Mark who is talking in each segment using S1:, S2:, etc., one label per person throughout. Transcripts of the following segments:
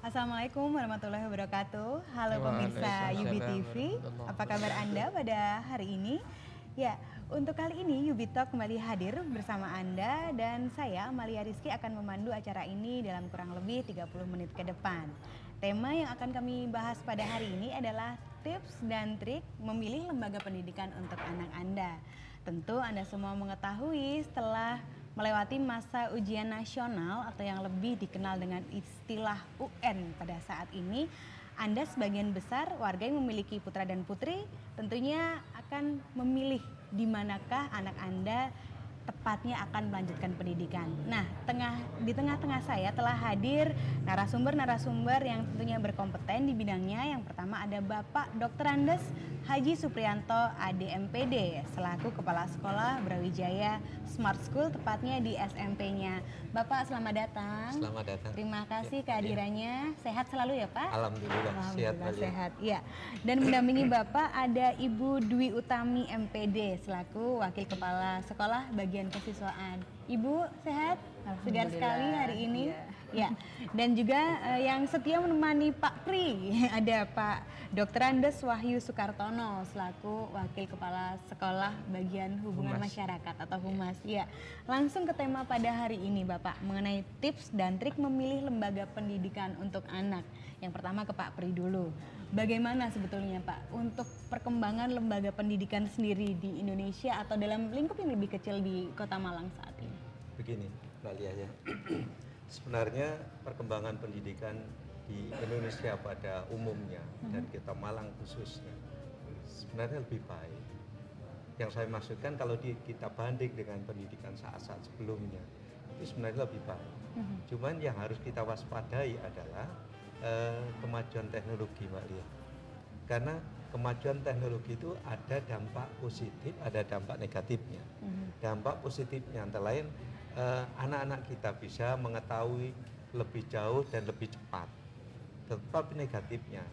S1: Assalamualaikum warahmatullahi wabarakatuh. Halo pemirsa Yubi TV, apa kabar Anda pada hari ini? Ya, untuk kali ini Yubi Talk kembali hadir bersama Anda dan saya Amalia Rizky akan memandu acara ini dalam kurang lebih 30 menit ke depan. Tema yang akan kami bahas pada hari ini adalah tips dan trik memilih lembaga pendidikan untuk anak Anda. Tentu Anda semua mengetahui setelah melewati masa ujian nasional atau yang lebih dikenal dengan istilah UN pada saat ini, Anda sebagian besar warga yang memiliki putra dan putri tentunya akan memilih di manakah anak Anda tepatnya akan melanjutkan pendidikan. Nah, di tengah-tengah saya telah hadir narasumber-narasumber yang tentunya berkompeten di bidangnya. Yang pertama ada Bapak Dr. Andes Haji Supriyanto ADMPD selaku Kepala Sekolah Brawijaya Smart School tepatnya di SMP-nya. Bapak selamat datang.
S2: Selamat datang.
S1: Terima kasih kehadirannya. Sehat selalu ya Pak?
S2: Alhamdulillah
S1: sehat. Iya. Dan mendampingi Bapak ada Ibu Dwi Utami MPD selaku Wakil Kepala Sekolah Bagian Kesiswaan. Ibu sehat? Segar sekali hari ini. Ya. Dan juga yang setia menemani Pak Pri ada Pak Dr. Andes Wahyu Sukartono selaku Wakil Kepala Sekolah Bagian Hubungan Masyarakat atau Humas. Ya. Langsung ke tema pada hari ini Bapak mengenai tips dan trik memilih lembaga pendidikan untuk anak. Yang pertama ke Pak Pri dulu. Bagaimana sebetulnya Pak untuk perkembangan lembaga pendidikan sendiri di Indonesia atau dalam lingkup yang lebih kecil di Kota Malang saat ini?
S2: Begini, Mbak Lia ya. Sebenarnya perkembangan pendidikan di Indonesia pada umumnya dan Kota Malang khususnya sebenarnya lebih baik. Yang saya maksudkan kalau kita banding dengan pendidikan saat-saat sebelumnya itu sebenarnya lebih baik. Cuman yang harus kita waspadai adalah kemajuan teknologi Mbak Lia. Karena kemajuan teknologi itu ada dampak positif, ada dampak negatifnya. Dampak positifnya antara lain anak-anak kita bisa mengetahui lebih jauh dan lebih cepat. Tetapi negatifnya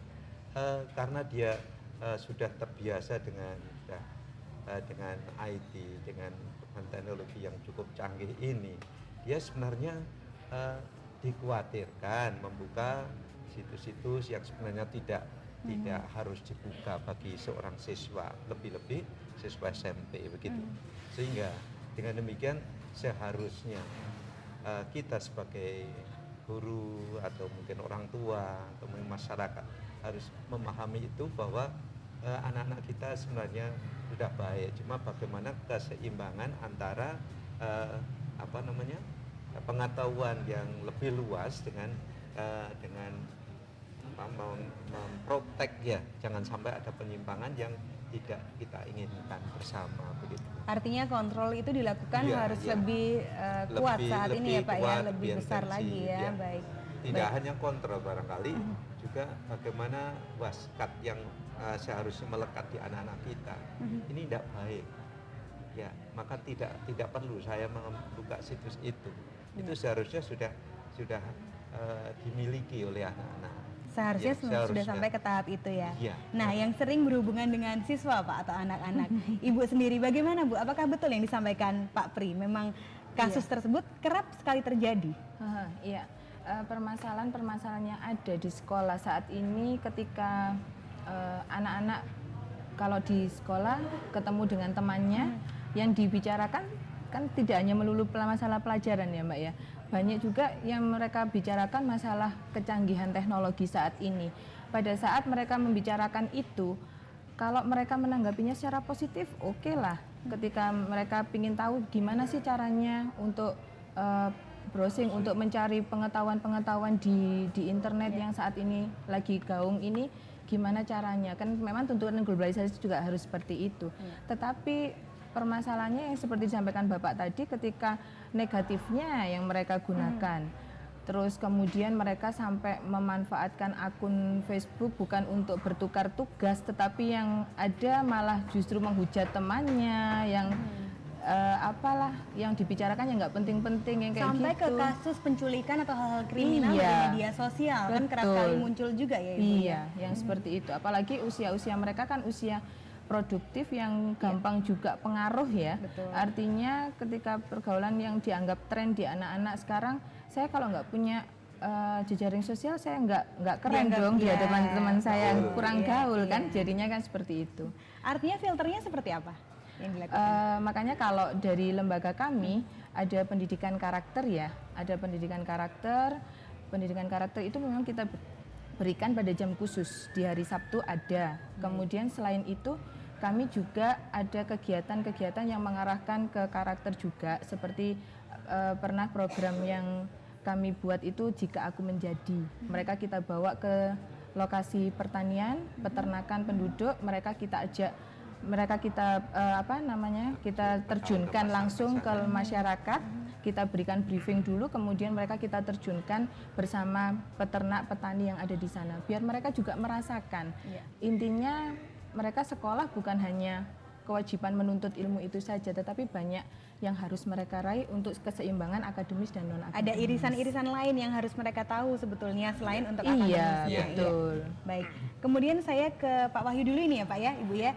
S2: karena dia sudah terbiasa dengan IT, dengan teknologi yang cukup canggih ini, dia sebenarnya dikhawatirkan membuka situs-situs yang sebenarnya tidak harus dibuka bagi seorang siswa, lebih-lebih siswa SMP begitu. Sehingga dengan demikian seharusnya kita sebagai guru atau mungkin orang tua atau mungkin masyarakat harus memahami itu bahwa anak-anak kita sebenarnya sudah baik, cuma bagaimana keseimbangan antara pengetahuan yang lebih luas dengan memprotek ya, jangan sampai ada penyimpangan yang tidak kita inginkan bersama begitu.
S1: Artinya kontrol itu dilakukan harus lebih kuat saat ini ya Pak ya, lebih besar lagi ya. Baik.
S2: Tidak hanya kontrol barangkali, juga bagaimana waskat yang seharusnya melekat di anak-anak kita ini tidak baik. Ya, maka tidak perlu saya membuka situs itu. Itu seharusnya sudah dimiliki oleh anak-anak.
S1: Seharusnya sudah sampai ke tahap itu ya.
S2: Iya.
S1: Nah, yang sering berhubungan dengan siswa Pak atau anak-anak. Ibu sendiri bagaimana Bu? Apakah betul yang disampaikan Pak Pri? Memang kasus tersebut kerap sekali terjadi?
S3: Iya. Permasalahan-permasalahan yang ada di sekolah saat ini ketika anak-anak kalau di sekolah ketemu dengan temannya yang dibicarakan kan tidak hanya melulu masalah pelajaran ya Mbak ya. Banyak juga yang mereka bicarakan masalah kecanggihan teknologi saat ini. Pada saat mereka membicarakan itu, kalau mereka menanggapinya secara positif, oke lah. Ketika mereka ingin tahu gimana sih caranya untuk browsing, untuk mencari pengetahuan-pengetahuan di internet yang saat ini lagi gaung ini, gimana caranya? Kan memang tuntutan globalisasi juga harus seperti itu. Tetapi permasalahannya yang seperti disampaikan Bapak tadi, ketika negatifnya yang mereka gunakan, terus kemudian mereka sampai memanfaatkan akun Facebook bukan untuk bertukar tugas, tetapi yang ada malah justru menghujat temannya, yang yang dibicarakan yang nggak penting-penting yang kayak
S1: sampai
S3: gitu.
S1: Sampai ke kasus penculikan atau hal-hal kriminal di media sosial. Betul. Kan kerap kali muncul juga ya Ibu.
S3: Iya, yang seperti itu. Apalagi usia-usia mereka kan usia produktif yang gampang juga pengaruh ya.
S1: Betul.
S3: Artinya ketika pergaulan yang dianggap tren di anak-anak sekarang, saya kalau nggak punya jejaring sosial saya nggak keren
S1: Dianggap,
S3: dong di
S1: ya.
S3: hadapan teman saya yang kurang
S1: Iya,
S3: gaul
S1: iya.
S3: kan, jadinya kan seperti itu.
S1: Artinya filternya seperti apa yang dilakukan?
S3: Makanya kalau dari lembaga kami ada pendidikan karakter ya, ada pendidikan karakter. Pendidikan karakter itu memang kita berikan pada jam khusus, di hari Sabtu ada. Kemudian selain itu kami juga ada kegiatan-kegiatan yang mengarahkan ke karakter juga, seperti pernah program yang kami buat itu Jika Aku Menjadi. Mereka kita bawa ke lokasi pertanian, peternakan penduduk, mereka kita ajak, kita terjunkan langsung ke masyarakat, kita berikan briefing dulu, kemudian mereka kita terjunkan bersama peternak petani yang ada di sana, biar mereka juga merasakan.
S1: Iya.
S3: Intinya mereka sekolah bukan hanya kewajiban menuntut ilmu itu saja, tetapi banyak yang harus mereka raih untuk keseimbangan akademis dan non akademis.
S1: Ada irisan-irisan lain yang harus mereka tahu sebetulnya selain untuk akademis.
S3: Iya, betul.
S1: Baik. Kemudian saya ke Pak Wahyu dulu ini ya Pak ya, Ibu ya.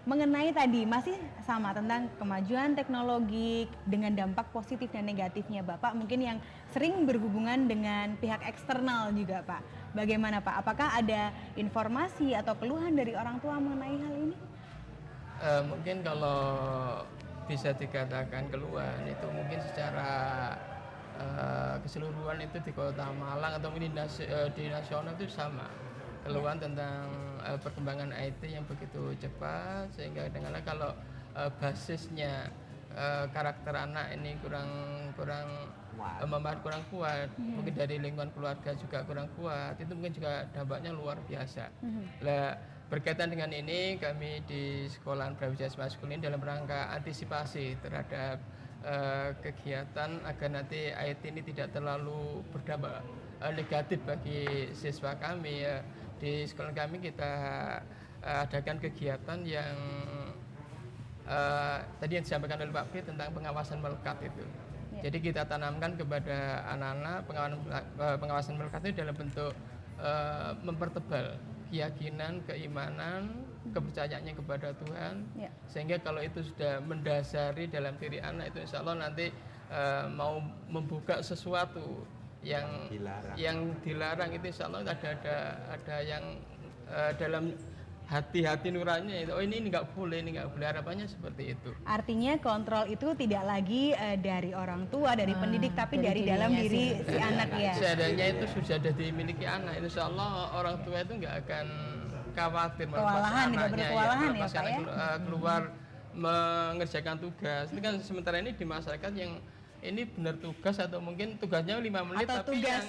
S1: Mengenai tadi masih sama tentang kemajuan teknologi dengan dampak positif dan negatifnya Bapak mungkin yang sering berhubungan dengan pihak eksternal juga Pak. Bagaimana Pak? Apakah ada informasi atau keluhan dari orang tua mengenai hal ini?
S4: Mungkin kalau bisa dikatakan keluhan itu mungkin secara keseluruhan itu di Kota Malang atau mungkin di nasional itu sama. Keluhan tentang perkembangan IT yang begitu cepat, sehingga kadang-kadang kalau basisnya karakter anak ini kurang kuat, mungkin dari lingkungan keluarga juga kurang kuat, itu mungkin juga dampaknya luar biasa. Nah, berkaitan dengan ini kami di Sekolahan Brawijaya Sekolah ini dalam rangka antisipasi terhadap kegiatan agar nanti IT ini tidak terlalu berdampak negatif bagi siswa kami ya. Di sekolah kami kita adakan kegiatan yang tadi yang disampaikan oleh Pak Pri tentang pengawasan melekat itu.
S1: Ya.
S4: Jadi kita tanamkan kepada anak-anak pengawasan melekat itu dalam bentuk mempertebal keyakinan, keimanan, kepercayaannya kepada Tuhan,
S1: Ya.
S4: sehingga kalau itu sudah mendasari dalam diri anak itu insya Allah nanti mau membuka sesuatu yang dilarang itu insya Allah ada yang dalam hati nurani itu, oh ini nggak boleh, harapannya seperti itu.
S1: Artinya kontrol itu tidak lagi dari orang tua, dari pendidik, tapi dari dalam diri si anak ya.
S4: Seadanya itu sudah dimiliki anak, insya Allah orang tua itu nggak akan khawatir
S1: Kewalahan, tidak berkewalahan ya, Pak ya.
S4: Keluar mengerjakan tugas. Itu kan sementara ini di masyarakat yang ini benar tugas atau mungkin tugasnya 5 menit
S1: Atau
S4: tapi
S1: tugas.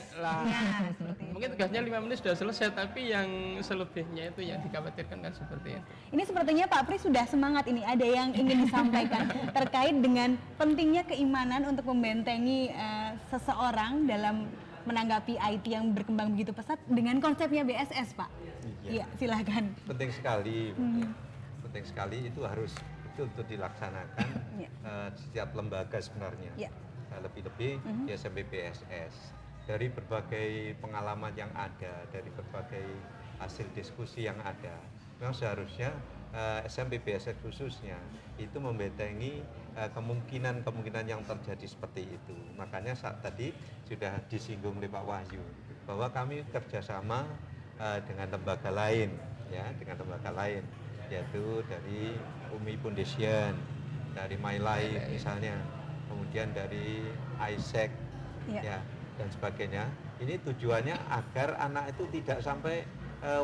S4: Mungkin tugasnya 5 menit sudah selesai, tapi yang selebihnya itu yang dikhawatirkan kan seperti itu.
S1: Ini sepertinya Pak Pri sudah semangat ini, ada yang ingin disampaikan terkait dengan pentingnya keimanan untuk membentengi seseorang dalam menanggapi IT yang berkembang begitu pesat dengan konsepnya BSS Pak. Iya, silakan.
S2: Penting sekali, penting sekali, itu harus betul dilaksanakan setiap lembaga sebenarnya.
S1: Ya.
S2: Lebih-lebih di SMP BSS. Dari berbagai pengalaman yang ada, dari berbagai hasil diskusi yang ada, memang seharusnya SMP BSS khususnya itu membentengi kemungkinan yang terjadi seperti itu. Makanya saat tadi sudah disinggung oleh Pak Wahyu bahwa kami kerjasama dengan lembaga lain, ya, yaitu dari Umi Foundation, dari My Life misalnya, kemudian dari ISEC, ya, dan sebagainya. Ini tujuannya agar anak itu tidak sampai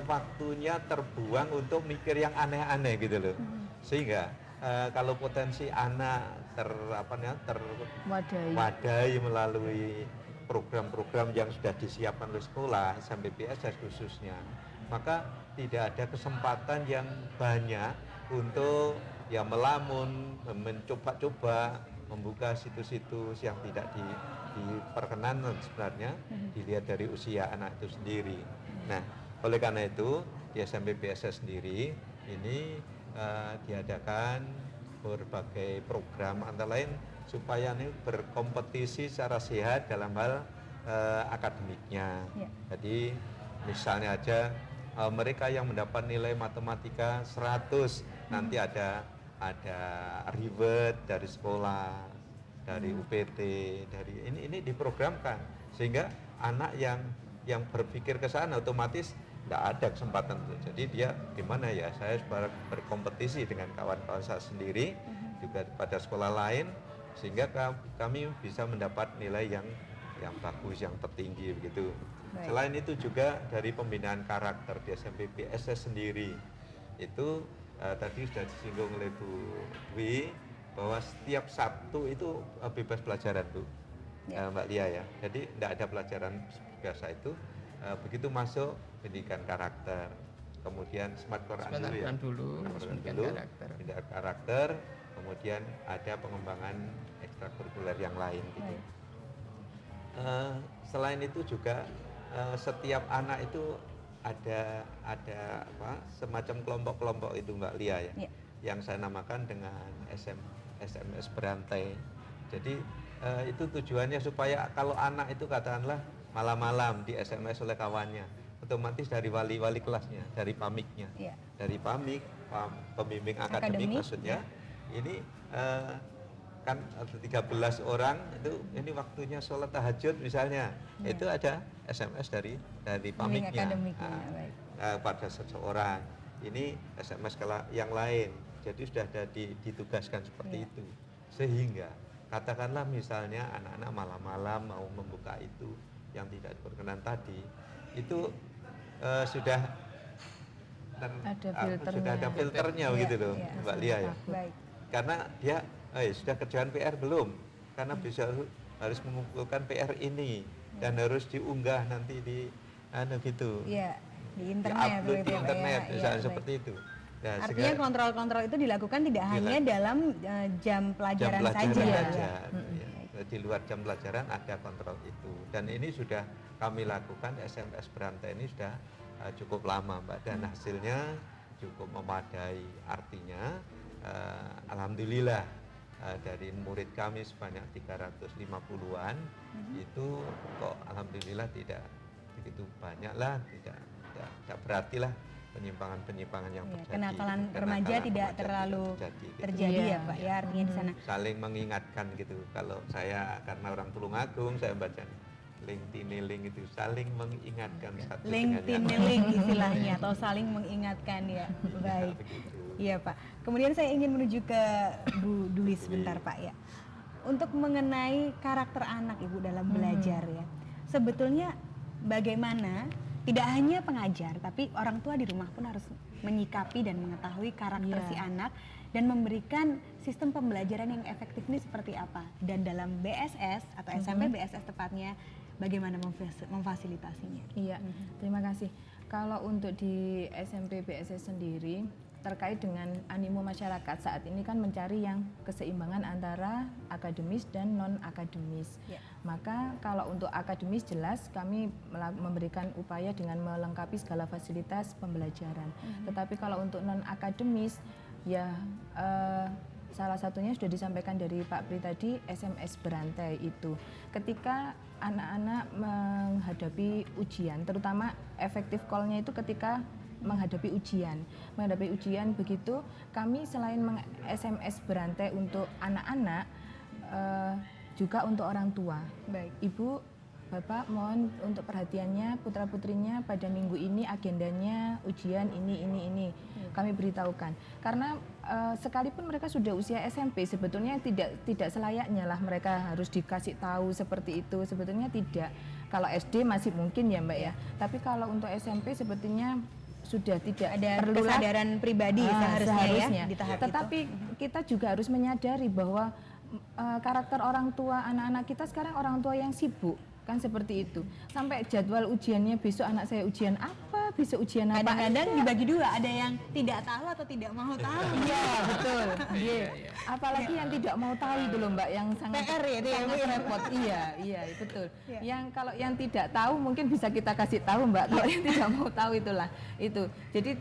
S2: waktunya terbuang untuk mikir yang aneh-aneh gitu loh. Sehingga kalau potensi anak terwadai melalui program-program yang sudah disiapkan oleh sekolah sampai BSS khususnya, maka tidak ada kesempatan yang banyak untuk ya melamun, mencoba-coba, membuka situs-situs yang tidak diperkenankan sebenarnya dilihat dari usia anak itu sendiri. Nah, oleh karena itu di SMP BSS sendiri ini diadakan berbagai program, antara lain supaya ini berkompetisi secara sehat dalam hal akademiknya. Jadi misalnya aja mereka yang mendapat nilai matematika 100 nanti ada reward dari sekolah, dari UPT, dari ini diprogramkan Sehingga anak yang berpikir ke sana otomatis tidak ada kesempatan itu. Jadi dia gimana ya, saya berkompetisi dengan kawan-kawan saya sendiri, juga pada sekolah lain, sehingga kami bisa mendapat nilai yang bagus, yang tertinggi begitu.
S1: Baik.
S2: Selain itu juga dari pembinaan karakter di SMP BSS sendiri, itu tadi sudah disinggung oleh Bu Dwi, bahwa setiap Sabtu itu bebas pelajaran Bu, Mbak Lia ya. Jadi tidak ada pelajaran biasa itu. Begitu masuk pendidikan karakter, kemudian smart Quran dulu ya, pendidikan karakter, kemudian ada pengembangan ekstrakurikuler yang lain gitu. Selain itu juga setiap anak itu ada semacam kelompok-kelompok itu Mbak Lia ya, yang saya namakan dengan SMS berantai. Jadi itu tujuannya supaya kalau anak itu katakanlah malam-malam di SMS oleh kawannya, otomatis dari wali kelasnya, dari pamiknya, dari pamik, pembimbing akademik maksudnya, ini kan 13 orang itu, ini waktunya sholat tahajud misalnya, itu ada SMS dari pamiknya pada seseorang, ini SMS yang lain, jadi sudah ada ditugaskan seperti itu, sehingga katakanlah misalnya anak-anak malam-malam mau membuka itu yang tidak diperkenan tadi, itu sudah ada filternya begitu loh Mbak Lia ya.
S1: Baik.
S2: Karena dia sudah kerjaan PR belum, karena bisa harus mengumpulkan PR ini dan harus diunggah nanti di gitu.
S1: Iya, di internet
S2: di internet misalnya seperti itu.
S1: Nah, artinya kontrol-kontrol itu dilakukan tidak hanya dalam jam pelajaran saja.
S2: Di luar jam pelajaran ada kontrol itu, dan ini sudah kami lakukan SMS berantai ini sudah cukup lama Mbak, dan hasilnya cukup memadai. Artinya alhamdulillah dari murid kami sebanyak 350-an itu kok alhamdulillah tidak begitu banyak lah, tidak berarti lah penyimpangan yang terjadi.
S1: Kenakalan remaja tidak terlalu terjadi ya Pak ya, artinya di sana.
S2: Saling mengingatkan gitu. Kalau saya karena orang Tulungagung, saya baca link itu saling mengingatkan satu dengan yang lain
S1: istilahnya, atau saling mengingatkan ya. Baik. Iya Pak. Kemudian saya ingin menuju ke Bu Dwi sebentar Pak ya. Untuk mengenai karakter anak Ibu dalam belajar ya. Sebetulnya bagaimana tidak hanya pengajar, tapi orang tua di rumah pun harus menyikapi dan mengetahui karakter si anak dan memberikan sistem pembelajaran yang efektif ini seperti apa. Dan dalam BSS atau SMP BSS tepatnya, bagaimana memfasilitasinya?
S3: Iya, terima kasih. Kalau untuk di SMP BSS sendiri, terkait dengan animo masyarakat saat ini kan mencari yang keseimbangan antara akademis dan non akademis. Maka kalau untuk akademis jelas kami memberikan upaya dengan melengkapi segala fasilitas pembelajaran. Tetapi kalau untuk non akademis ya salah satunya sudah disampaikan dari Pak Pri tadi, SMS berantai itu. Ketika anak-anak menghadapi ujian, terutama efektif call-nya itu ketika menghadapi ujian begitu, kami selain SMS berantai untuk anak-anak juga untuk orang tua.
S1: Baik.
S3: Ibu, Bapak mohon untuk perhatiannya putra-putrinya pada minggu ini agendanya ujian ini. Kami beritahukan. Karena sekalipun mereka sudah usia SMP, sebetulnya tidak selayaknya lah mereka harus dikasih tahu seperti itu. Sebetulnya tidak. Kalau SD masih mungkin ya Mbak ya. Tapi kalau untuk SMP sebetulnya sudah tidak
S1: ada kesadaran pribadi seharusnya ya di tahap
S3: tetapi kita juga harus menyadari bahwa karakter orang tua anak-anak kita sekarang orang tua yang sibuk kan seperti itu, sampai jadwal ujiannya besok anak saya ujian apa, besok ujian apa,
S1: kadang-kadang dibagi dua, ada yang tidak tahu atau tidak mau tahu.
S3: Iya betul. Apalagi yang tidak mau tahu itu loh Mbak, yang sangat repot. Iya betul. Yang kalau yang tidak tahu mungkin bisa kita kasih tahu Mbak, kalau yang tidak mau tahu itulah itu. Jadi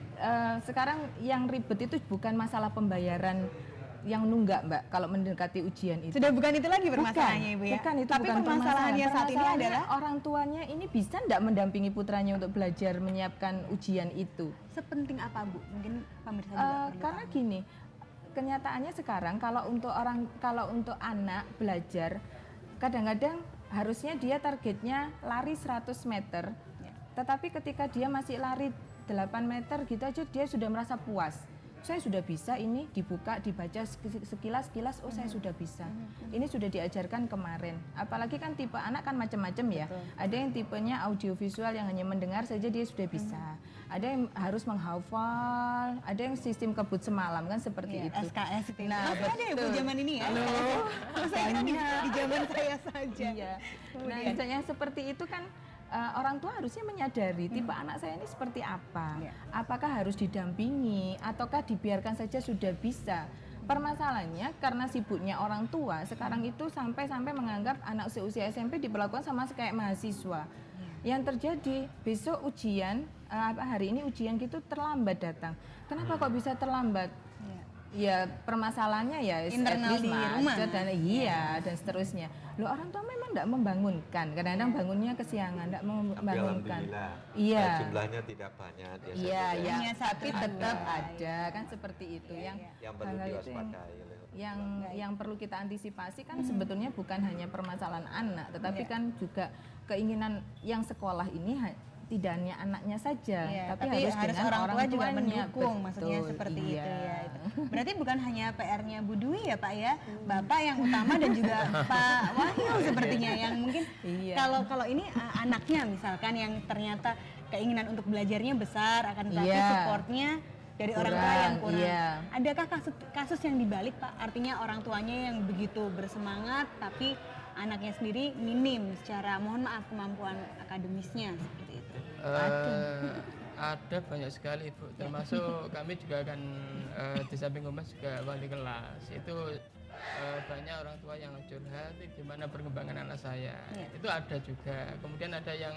S3: sekarang yang ribet itu bukan masalah pembayaran yang nunggak Mbak, kalau mendekati ujian itu.
S1: Sudah bukan itu lagi permasalahannya Ibu ya?
S3: Bukan, itu
S1: tapi
S3: bukan
S1: permasalahannya saat ini adalah
S3: orang tuanya ini bisa enggak mendampingi putranya untuk belajar menyiapkan ujian itu.
S1: Sepenting apa Bu? Mungkin pemirsa juga
S3: karena gini, kenyataannya sekarang kalau untuk anak belajar, kadang-kadang harusnya dia targetnya lari 100 meter, tetapi ketika dia masih lari 8 meter gitu aja dia sudah merasa puas. Saya sudah bisa, ini dibuka, dibaca sekilas-kilas, oh saya sudah bisa. Ini sudah diajarkan kemarin. Apalagi kan tipe anak kan macam-macam ya. Ada yang tipenya audiovisual yang hanya mendengar saja dia sudah bisa. Ada yang harus menghafal, ada yang sistem kebut semalam kan seperti itu.
S1: SKS itu.
S3: Nah,
S1: masih ada ya Bu zaman ini ya? Saya kira di zaman saya saja.
S3: Iya. Nah, yang seperti itu kan orang tua harusnya menyadari tipe anak saya ini seperti apa. Apakah harus didampingi ataukah dibiarkan saja sudah bisa. Permasalahannya karena sibuknya orang tua sekarang itu sampai menganggap anak seusia SMP diperlakukan sama kayak mahasiswa. Yang terjadi besok ujian, hari ini ujian gitu terlambat datang. Kenapa kok bisa terlambat? Ya permasalahannya ya
S1: internal di rumah
S3: dan dan seterusnya. Loh, orang tua memang tidak membangunkan, kadang-kadang bangunnya kesiangan, tidak membangunkan.
S2: Iya. Jumlahnya tidak banyak.
S3: Iya, tapi tetap ada kan seperti itu yang
S2: perlu diwaspadai.
S3: Yang perlu kita antisipasi kan sebetulnya bukan hanya permasalahan anak, tetapi kan juga keinginan yang sekolah ini tidak hanya anaknya saja, tapi harus dengan
S1: orang tua juga
S3: tuanya.
S1: mendukung, maksudnya seperti itu ya. Berarti bukan hanya PR-nya Bu Dwi ya Pak ya, Bapak yang utama dan juga Pak Wahyu sepertinya yang mungkin kalau ini anaknya misalkan yang ternyata keinginan untuk belajarnya besar, akan tetapi supportnya dari orang tua yang kurang. Adakah kasus yang dibalik Pak? Artinya orang tuanya yang begitu bersemangat tapi anaknya sendiri minim secara kemampuan akademisnya seperti itu.
S4: Ada banyak sekali Bu, termasuk kami juga akan di samping Humas juga wali kelas itu banyak orang tua yang curhat gimana perkembangan anak saya. Itu ada juga. Kemudian ada yang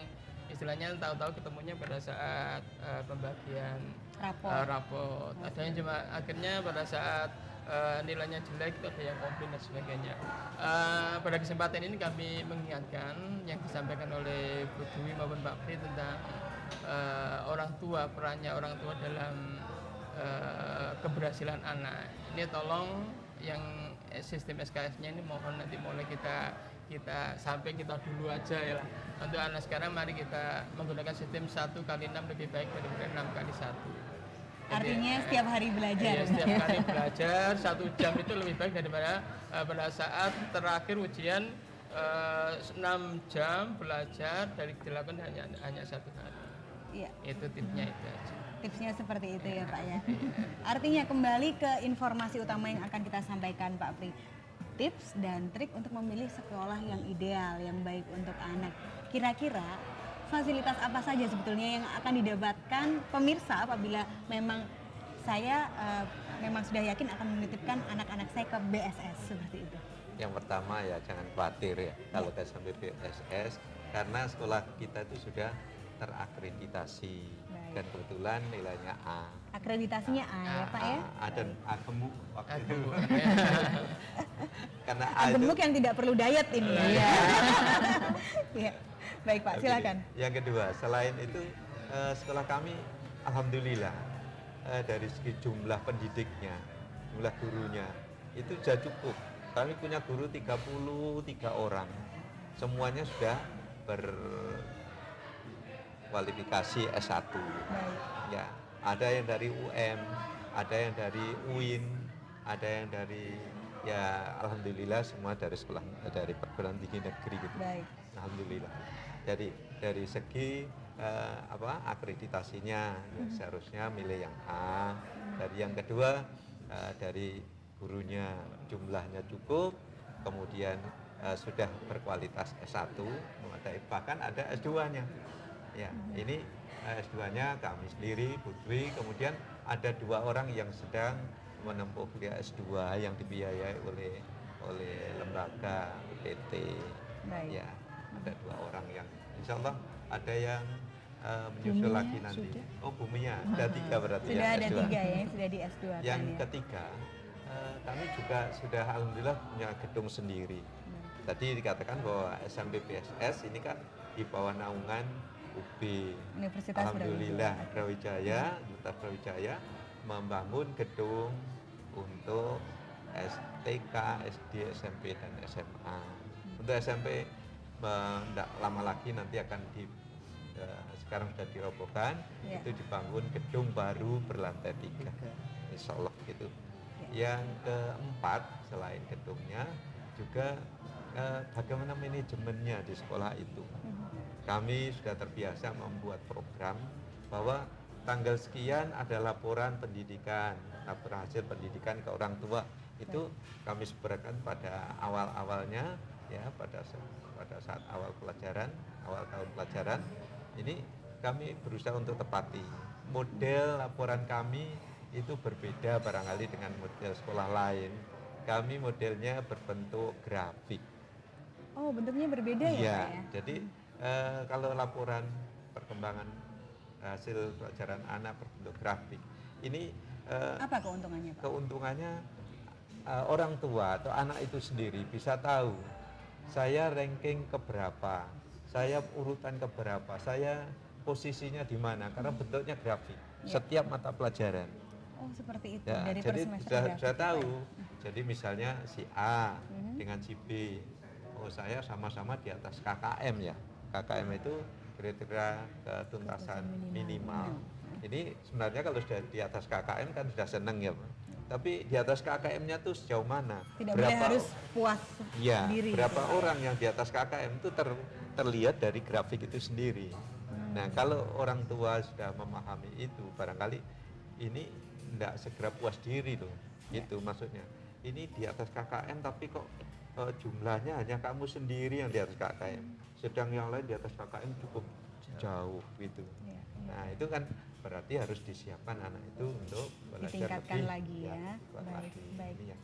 S4: istilahnya tahu-tahu ketemunya pada saat pembagian raport. Ada yang cuma akhirnya pada saat nilainya jelek itu ada yang komplain dan sebagainya. Pada kesempatan ini kami mengingatkan yang disampaikan oleh Bu Dwi maupun Pak Pri tentang orang tua, perannya orang tua dalam keberhasilan anak. Ini tolong yang sistem SKS-nya ini mohon nanti mulai kita sampai kita dulu aja ya lah. Untuk anak sekarang mari kita menggunakan sistem 1 kali 6 lebih baik daripada 6 kali 1.
S1: Artinya setiap hari belajar.
S4: Iya, setiap hari belajar 1 jam itu lebih baik daripada pada saat terakhir ujian 6 jam belajar dari dilakukan hanya 1 hari.
S1: Iya.
S4: Itu tipsnya itu aja.
S1: Tipsnya seperti itu ya Pak ya. Artinya kembali ke informasi utama yang akan kita sampaikan Pak Pri. Tips dan trik untuk memilih sekolah yang ideal, yang baik untuk anak. Kira-kira fasilitas apa saja sebetulnya yang akan didapatkan pemirsa apabila memang saya memang sudah yakin akan menitipkan anak-anak saya ke BSS seperti itu?
S2: Yang pertama ya jangan khawatir ya kalau sampai BSS karena sekolah kita itu sudah terakreditasi dan kebetulan nilainya A.
S1: Akreditasinya A ya Pak ya?
S2: A dan A gemuk waktu itu. Karena
S1: A gemuk yang tidak perlu diet ini ya. Iya. Baik Pak, silakan.
S2: Yang kedua, selain itu sekolah kami alhamdulillah dari segi jumlah pendidiknya, jumlah gurunya itu sudah cukup. Kami punya guru 33 orang. Semuanya sudah berkualifikasi S1. Ya, ada yang dari UM, ada yang dari UIN, ada yang dari ya alhamdulillah semua dari sekolah dari perguruan tinggi negeri gitu.
S1: Baik.
S2: Alhamdulillah. Jadi dari segi akreditasinya ya, seharusnya milih yang A. Dari yang kedua dari gurunya jumlahnya cukup, kemudian sudah berkualitas S1, bahkan ada S2-nya. Ya, ini S2-nya kami sendiri, Putri, kemudian ada 2 orang yang sedang menempuh kuliah S2 yang dibiayai oleh lembaga UPT.
S1: Baik.
S2: Ya, ada 2 orang yang insya Allah ada yang menyusul lagi nanti.
S3: Sudah?
S2: Oh, Buminya ada 3 berarti
S1: sudah
S2: ya,
S1: ada
S2: S2.
S1: 3 ya, sudah di S2
S2: Yang
S1: kan, ya?
S2: ketiga kami juga sudah alhamdulillah punya gedung sendiri. Tadi dikatakan bahwa SMP PSS ini kan di bawah naungan UB.
S1: Universitas
S2: Alhamdulillah Brawijaya, Universitas Brawijaya membangun gedung untuk STK, SD, SMP dan SMA. Untuk SMP tidak lama lagi nanti akan sekarang sudah dirobohkan, itu dibangun gedung baru berlantai 3. Insya Allah gitu. Yang keempat, selain gedungnya juga bagaimana manajemennya di sekolah itu. Kami sudah terbiasa membuat program bahwa tanggal sekian ada laporan pendidikan, laporan hasil pendidikan ke orang tua. Itu kami sebarkan pada awal-awalnya, ya, pada saat awal tahun pelajaran. Ini kami berusaha untuk tepati. Model laporan kami itu berbeda barangkali dengan model sekolah lain. Kami modelnya berbentuk grafik.
S1: Oh, bentuknya berbeda ya, Pak ya?
S2: Jadi kalau laporan perkembangan hasil pelajaran anak berbentuk grafik, ini
S1: apa keuntungannya, Pak?
S2: Keuntungannya orang tua atau anak itu sendiri bisa tahu saya ranking keberapa, saya urutan keberapa, saya posisinya di mana, karena bentuknya grafik setiap mata pelajaran.
S1: Oh, seperti itu.
S2: Ya,
S1: dari
S2: jadi sudah tahu.
S1: Ya?
S2: Jadi misalnya si A dengan si B, oh saya sama-sama di atas KKM ya. KKM itu kriteria ketuntasan minimal. Ini sebenarnya kalau sudah di atas KKM kan sudah seneng ya, Pak. Tapi di atas KKM-nya tuh sejauh mana?
S1: Tidak boleh harus puas diri.
S2: Berapa orang yang di atas KKM itu terlihat dari grafik itu sendiri. Nah, kalau orang tua sudah memahami itu, barangkali ini tidak segera puas diri loh. Itu maksudnya. Ini di atas KKM tapi kok jumlahnya hanya kamu sendiri yang di atas KKM. Sedang yang lain di atas KKM cukup jauh gitu. Nah, itu kan berarti harus disiapkan anak itu untuk belajar
S1: ditingkatkan
S2: lebih,
S1: lagi ya. Baik.
S2: Ini ya,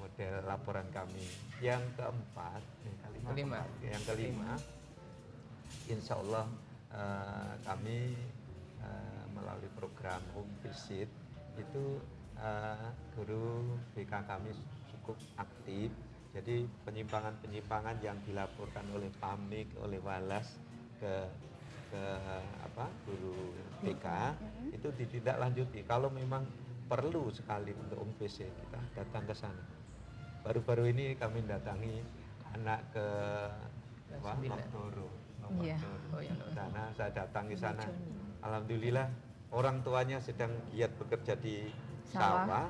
S2: model laporan kami. Yang keempat, yang kelima, insya Allah kami melalui program home visit itu guru BK kami cukup aktif. Jadi penyimpangan-penyimpangan yang dilaporkan oleh PAMIK, oleh Walas ke guru BK itu ditindaklanjuti. Kalau memang perlu sekali untuk home visit, kita datang ke sana. Baru-baru ini kami datangi anak ke Nogdoro. Sana saya datang ke sana. Alhamdulillah orang tuanya sedang giat bekerja di sawah.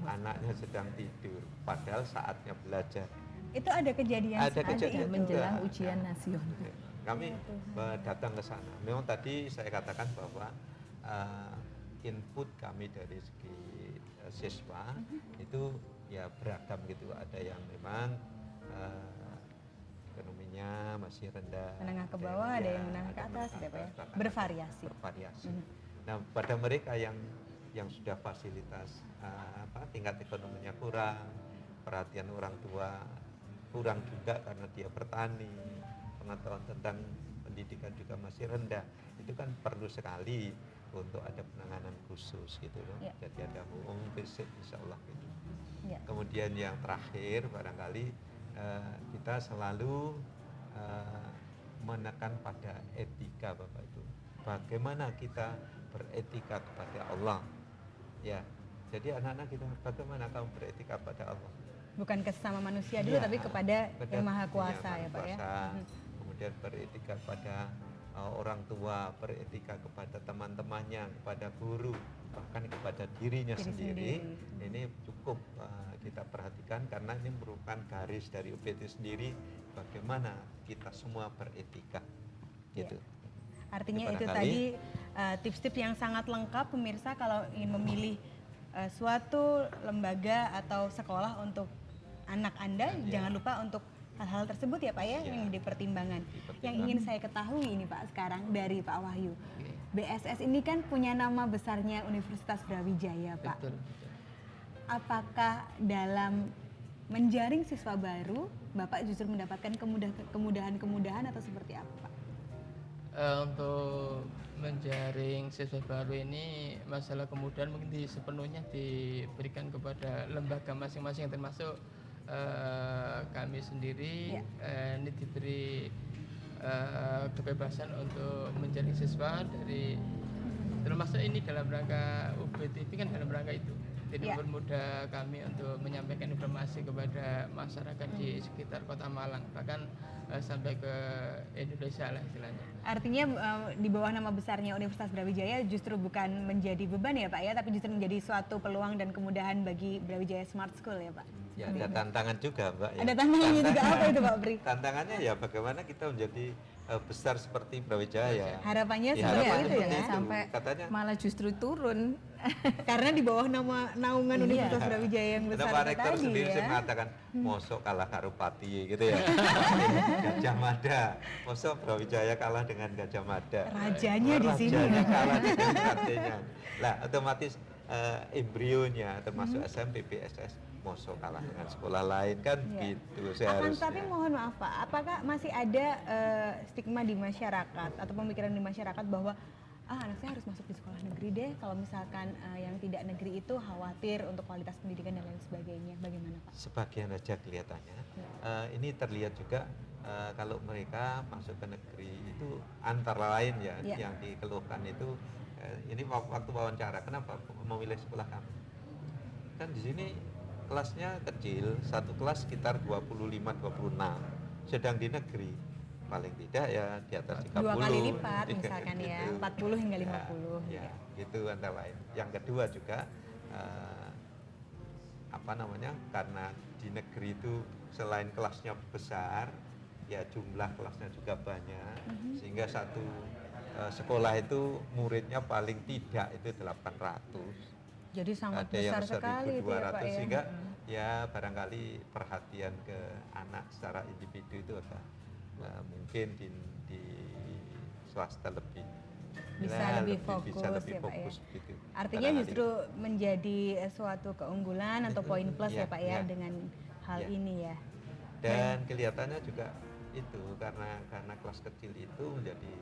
S2: Anaknya sedang tidur. Padahal saatnya belajar.
S1: Itu ada kejadian
S3: itu menjelang ujian nasional.
S2: Kami datang ke sana. Memang tadi saya katakan bahwa input kami dari segi siswa itu ya beragam gitu. Ada yang memang ekonominya masih rendah,
S1: menengah ke bawah, ada yang menengah ke atas, bervariasi.
S2: Nah, pada mereka yang sudah fasilitas tingkat ekonominya kurang, perhatian orang tua kurang juga karena dia bertani, pengetahuan tentang pendidikan juga masih rendah, itu kan perlu sekali untuk ada penanganan khusus gitu loh. Jadi ada home visit insya Allah gitu. Kemudian yang terakhir barangkali kita selalu menekan pada etika Bapak Ibu. Bagaimana kita beretika kepada Allah. Ya. Jadi anak-anak kita bagaimana kamu beretika pada Allah.
S1: Bukan ke sesama manusia dulu, tapi kepada Yang Maha Kuasa ya Pak ya.
S2: Kemudian beretika kepada orang tua, beretika kepada teman-temannya, kepada guru, bahkan kepada dirinya sendiri. Ini cukup kita perhatikan karena ini merupakan garis dari UPT sendiri bagaimana kita semua beretika. Gitu.
S1: Artinya itu tadi tips-tips yang sangat lengkap pemirsa kalau ingin memilih suatu lembaga atau sekolah untuk anak Anda, jangan lupa untuk hal-hal tersebut ya Pak ya, yang dipertimbangkan. Yang ingin saya ketahui ini Pak sekarang dari Pak Wahyu, BSS ini kan punya nama besarnya Universitas Brawijaya Pak.
S4: Betul.
S1: Apakah dalam menjaring siswa baru, Bapak justru mendapatkan kemudahan-kemudahan atau seperti apa Pak?
S4: Untuk menjaring siswa baru ini masalah kemudahan mungkin sepenuhnya diberikan kepada lembaga masing-masing, termasuk kami sendiri ini diberi kebebasan untuk menjaring siswa dari termasuk ini dalam rangka UBTV kan dalam rangka itu. Jadi
S1: Ya.
S4: mempermudah kami untuk menyampaikan informasi kepada masyarakat di sekitar Kota Malang, bahkan sampai ke Indonesia lah istilahnya.
S1: Artinya di bawah nama besarnya Universitas Brawijaya justru bukan menjadi beban ya Pak ya, tapi justru menjadi suatu peluang dan kemudahan bagi Brawijaya Smart School ya Pak.
S2: Ya, ada tantangan juga Mbak. Ya.
S1: Ada tantangannya juga, apa itu Pak Bri?
S2: Tantangannya ya bagaimana kita menjadi besar seperti Brawijaya.
S1: Harapannya
S2: Ya,
S1: seperti
S2: harapannya
S1: itu ya.
S2: seperti itu.
S3: Sampai
S2: Katanya
S3: malah justru turun.
S1: Karena di bawah naungan
S3: Iya.
S1: Universitas Brawijaya yang
S2: ada
S1: besar
S2: Pak
S1: itu
S2: Rektor
S1: tadi
S2: sendiri
S1: ya.
S2: saya mengatakan mosok kalah karo Pati gitu ya. Gajah Mada, mosok Brawijaya kalah dengan Gajah Mada.
S1: Rajanya di sini.
S2: Rajanya kalah dengan ratenya. Lah otomatis embrionya termasuk SMP PSS mosok kalah dengan sekolah lain kan
S1: Iya.
S2: gitu
S1: Akan
S2: seharusnya.
S1: tapi mohon maaf Pak, apakah masih ada stigma di masyarakat atau pemikiran di masyarakat bahwa anak saya harus masuk di sekolah negeri deh, kalau misalkan yang tidak negeri itu khawatir untuk kualitas pendidikan dan lain sebagainya, bagaimana Pak?
S2: Sebagian aja kelihatannya. Ini terlihat juga kalau mereka masuk ke negeri itu antara lain ya,
S1: Ya.
S2: yang dikeluhkan itu ini waktu wawancara kenapa memilih sekolah kami? Kan di sini kelasnya kecil, satu kelas sekitar 25-26, sedang di negeri paling tidak ya di atas 30.
S1: Dua kali lipat misalkan ya,
S2: Gitu.
S1: 40 hingga
S2: Ya,
S1: 50.
S2: ya, gitu antara lain. Yang kedua juga apa namanya, karena di negeri itu selain kelasnya besar ya jumlah kelasnya juga banyak, sehingga satu sekolah itu muridnya paling tidak itu 800,
S1: Jadi sangat
S2: ada yang
S1: besar sekali itu ya
S2: 1.200,
S1: Pak ya.
S2: sehingga ya barangkali perhatian ke anak secara individu itu agak mungkin di swasta lebih
S1: Bisa
S2: ya,
S1: lebih fokus
S2: bisa lebih
S1: ya Pak ya.
S2: fokus gitu.
S1: Artinya
S2: Barangkali.
S1: justru menjadi suatu keunggulan atau poin plus ya
S2: Ya,
S1: Pak ya
S2: ya.
S1: dengan hal
S2: Ya.
S1: ini ya.
S2: Dan kelihatannya juga itu karena kelas kecil itu menjadi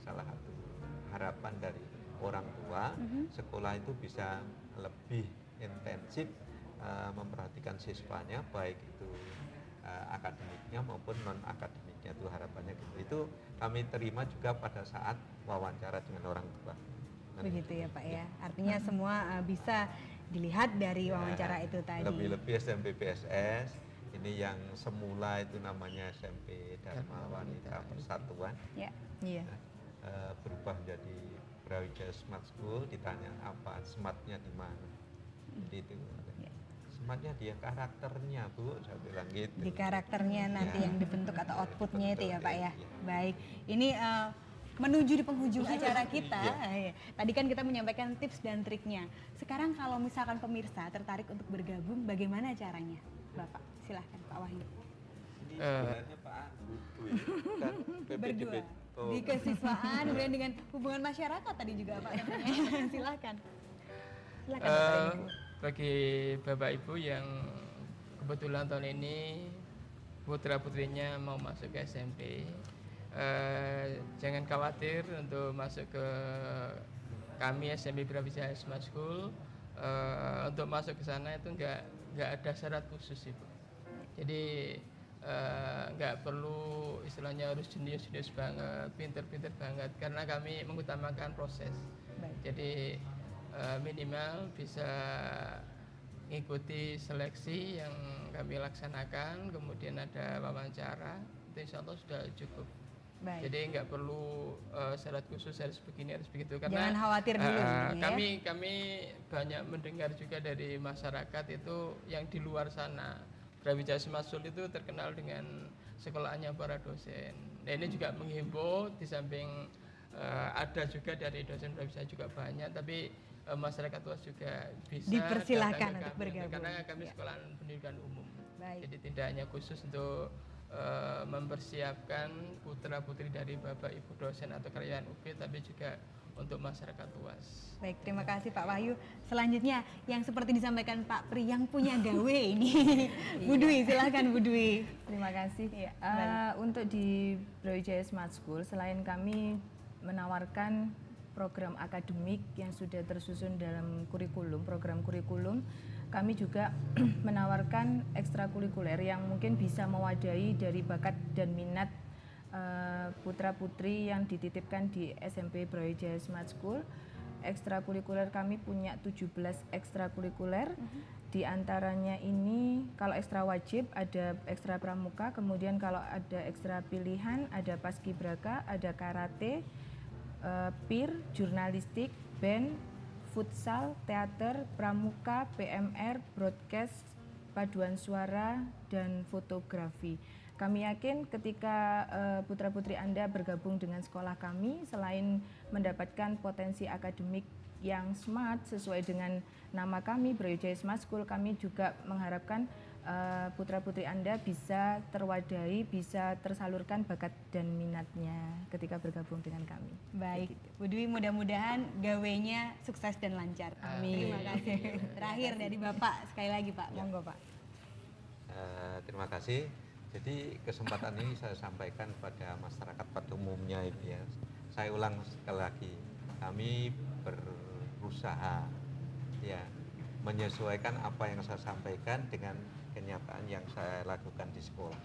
S2: salah satu harapan dari orang tua, sekolah itu bisa lebih intensif memperhatikan siswanya, baik itu akademiknya maupun non akademiknya, itu harapannya gitu. Itu kami terima juga pada saat wawancara dengan orang tua.
S1: Begitu ya Pak ya. Artinya semua bisa dilihat dari wawancara itu tadi.
S2: Lebih-lebih SMP PSS ini yang semula itu namanya SMP Dharma Wanita Persatuan,
S1: Ya.
S3: Iya.
S2: berubah menjadi Brawijaya Smart School. Ditanya apa smartnya di mana, jadi itu
S1: Ya.
S2: smartnya dia karakternya Bu, saya bilang gitu.
S1: Di karakternya nanti
S2: Ya.
S1: yang dibentuk atau outputnya itu ya
S2: Betul,
S1: Pak ya.
S2: iya.
S1: Baik, ini menuju di penghujung acara kita. Ya. Tadi kan kita menyampaikan tips dan triknya. Sekarang kalau misalkan pemirsa tertarik untuk bergabung, bagaimana caranya? Bapak, silahkan Pak Wahyu.
S2: Ini sebenarnya Pak butuh kan
S1: Berdua. Di kesiswaan, kemudian dengan hubungan masyarakat tadi juga Pak. Silahkan. Silahkan Bapak dan Ibu.
S4: Bagi Bapak Ibu yang kebetulan tahun ini putra putrinya mau masuk ke SMP, jangan khawatir untuk masuk ke kami SMP Brawijaya Smart School. Untuk masuk ke sana itu nggak ada syarat khusus Ibu. Jadi nggak perlu istilahnya harus jenius banget, pinter banget, karena kami mengutamakan proses.
S1: Baik.
S4: Jadi minimal bisa mengikuti seleksi yang kami laksanakan, kemudian ada wawancara, itu insya Allah sudah cukup.
S1: Baik.
S4: Jadi nggak perlu syarat khusus harus begini harus begitu, karena
S1: Jangan khawatir dulu intinya ya.
S4: kami banyak mendengar juga dari masyarakat itu yang di luar sana. Brawijaya Smart School itu terkenal dengan sekolahnya para dosen. Nah ini juga menghimbau, di samping ada juga dari dosen Brawijaya juga banyak, tapi masyarakat luas juga bisa
S1: Dipersilahkan
S4: datang ke
S1: untuk
S4: kami,
S1: bergabung.
S4: karena kami
S1: Ya.
S4: sekolah pendidikan umum.
S1: Baik.
S4: Jadi tidak hanya khusus untuk mempersiapkan putra putri dari bapak ibu dosen atau karyawan UB, tapi juga untuk masyarakat luas.
S1: Baik, terima kasih Pak Wahyu. Selanjutnya yang seperti disampaikan Pak Pri yang punya gawe ini. Bu Dwi, silahkan Bu Dwi.
S3: Terima kasih.
S1: Iya,
S3: Untuk di Brawijaya Smart School, selain kami menawarkan program akademik yang sudah tersusun dalam kurikulum, program kurikulum, kami juga menawarkan ekstrakurikuler yang mungkin bisa mewadahi dari bakat dan minat putra-putri yang dititipkan di SMP Brawijaya Smart School. ekstrakurikuler kami punya 17 ekstrakurikuler. Di antaranya ini kalau ekstra wajib ada ekstra pramuka, kemudian kalau ada ekstra pilihan ada paskibraka, ada karate, PIR, jurnalistik, band, futsal, teater, pramuka, PMR, broadcast, paduan suara, dan fotografi. Kami yakin ketika putra-putri Anda bergabung dengan sekolah kami, selain mendapatkan potensi akademik yang smart sesuai dengan nama kami, Brawijaya Smart School, kami juga mengharapkan putra-putri Anda bisa terwadahi, bisa tersalurkan bakat dan minatnya ketika bergabung dengan kami.
S1: Baik, Bu Dwi, mudah-mudahan gawenya sukses dan lancar.
S3: Amin.
S1: Terima kasih. Terakhir dari Bapak, sekali lagi Pak, monggo Pak.
S2: Terima kasih. Jadi kesempatan ini saya sampaikan pada masyarakat pada umumnya Ibu ya. Saya ulang sekali lagi, kami berusaha ya menyesuaikan apa yang saya sampaikan dengan kenyataan yang saya lakukan di sekolah.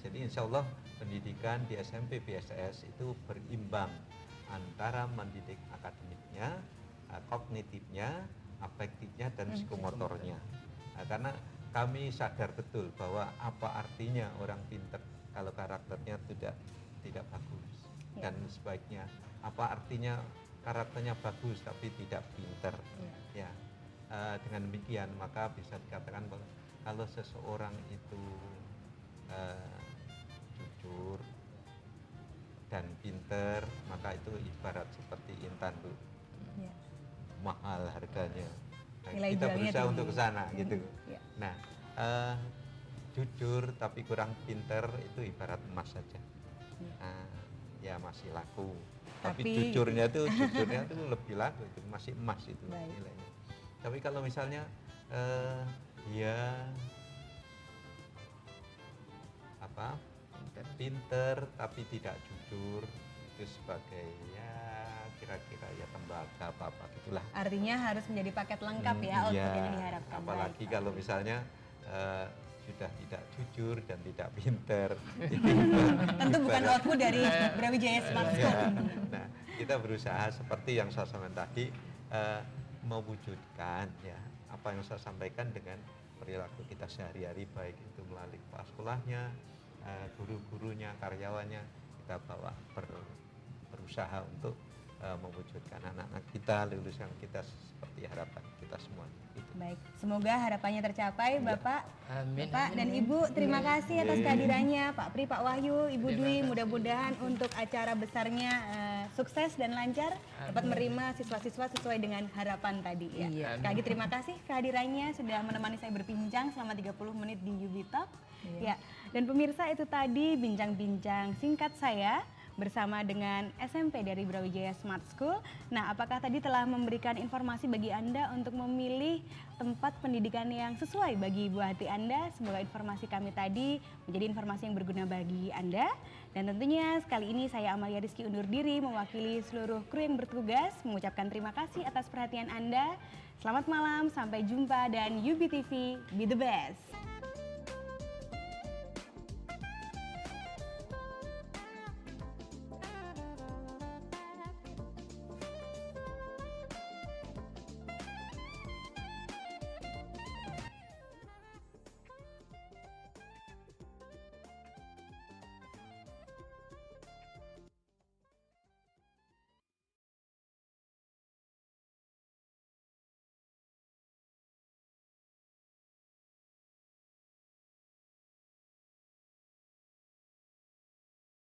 S2: Jadi insya Allah pendidikan di SMP BSS itu berimbang antara mendidik akademiknya, kognitifnya, afektifnya, dan psikomotornya. Karena kami sadar betul bahwa apa artinya orang pintar kalau karakternya tidak bagus, dan sebaiknya apa artinya karakternya bagus tapi tidak pintar. Ya, dengan demikian maka bisa dikatakan bahwa kalau seseorang itu jujur dan pintar, maka itu ibarat seperti intan, Bu. Mahal harganya. Nah, kita berusaha untuk ke sana gitu. Nah, jujur tapi kurang pintar itu ibarat emas saja. Ya masih laku. Tapi jujurnya tuh lebih laku, itu masih emas itu nilainya. Tapi kalau misalnya dia pinter tapi tidak jujur, itu sebagai ya kira-kira ya tembaga apa gitulah.
S1: Artinya harus menjadi paket lengkap ya untuk yang diharapkan.
S2: Apalagi kalau misalnya sudah tidak jujur dan tidak pinter.
S1: Tentu bukan waktu dari Brawijaya Smart School.
S2: Nah, kita berusaha seperti yang saya sampaikan tadi, mewujudkan ya apa yang saya sampaikan dengan perilaku kita sehari-hari, baik itu melalui kepala sekolahnya, guru-gurunya, karyawannya, kita bawa berusaha untuk mewujudkan anak-anak kita, lulusan kita seperti harapan kita semua. Gitu.
S1: Baik, semoga harapannya tercapai, Bapak,
S4: Amin.
S1: Bapak dan Ibu. Terima kasih atas kehadirannya, Pak Pri, Pak Wahyu, Ibu Dwi. Mudah-mudahan untuk acara besarnya sukses dan lancar, dapat menerima siswa-siswa sesuai dengan harapan tadi. Ya. Sekali lagi terima kasih kehadirannya sudah menemani saya berbincang selama 30 menit di UB Talk. Ya, dan pemirsa, itu tadi bincang-bincang singkat saya bersama dengan SMP dari Brawijaya Smart School. Nah, apakah tadi telah memberikan informasi bagi Anda untuk memilih tempat pendidikan yang sesuai bagi buah hati Anda? Semoga informasi kami tadi menjadi informasi yang berguna bagi Anda. Dan tentunya sekali ini saya Amalia Rizky undur diri mewakili seluruh kru yang bertugas mengucapkan terima kasih atas perhatian Anda. Selamat malam, sampai jumpa, dan UB TV, be the best.